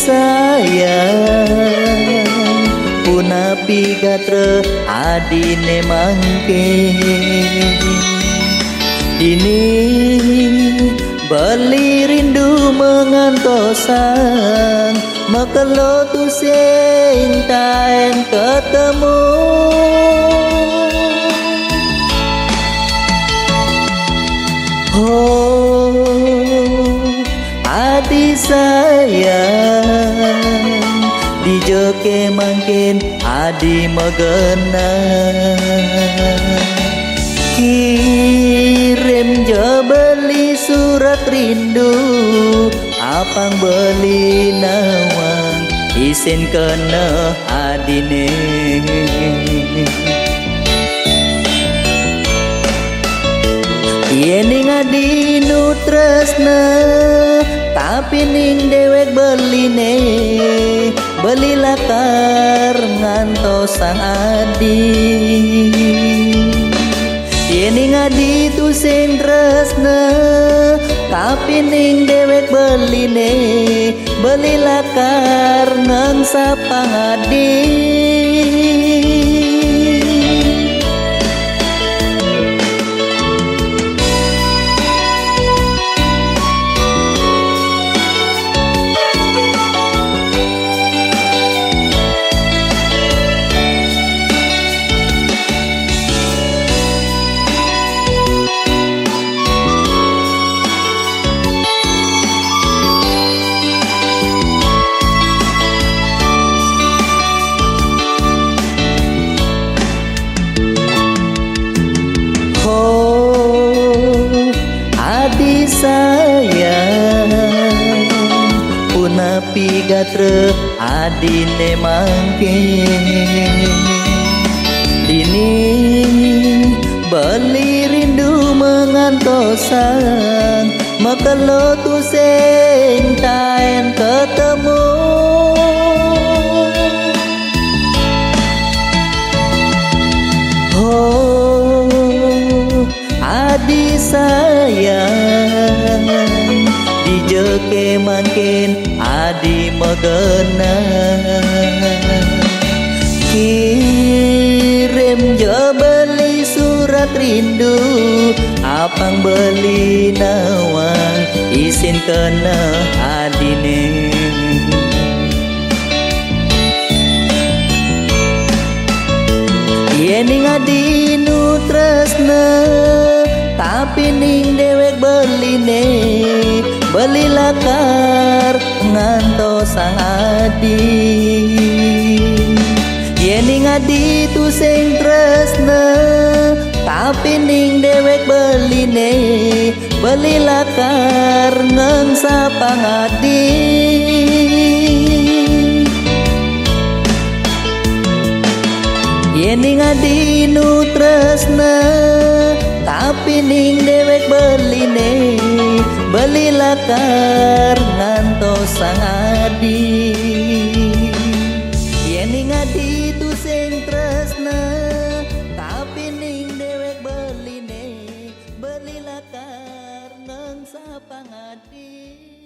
sayang punapi gatre adine mangke ini beli rindu mengantosan makelo tu sing taen ketemu oh adi sayang di joke mangkin adi megena kirim jo beli surat rindu apang beli nawang isin kena adine iening adinu tresna tapi ning dewek beline beli lakar ngantos sang adi iening adi tu sing tresna tapi ning dewek beline beli lakar nang sapang adi sayang punapi gatre adine mangke dini beli rindu mengantosan makelo tu sing taen ketemu oh adi sayang di joke mangkin adi megena kirim jo beli surat rindu apang beli nawang isin kena adine iening adinu tresna tapi ning dewek beline beli lakar ngantos sang adi iening adi tu sing tresna tapi ning dewek beline beli lakar nang sapang adi iening adinu tresna tapi ning dewek beline beli lakar ngantos sang adi iening adi tu sing tresna tapi ning dewek beline beli lakar nang sapang adi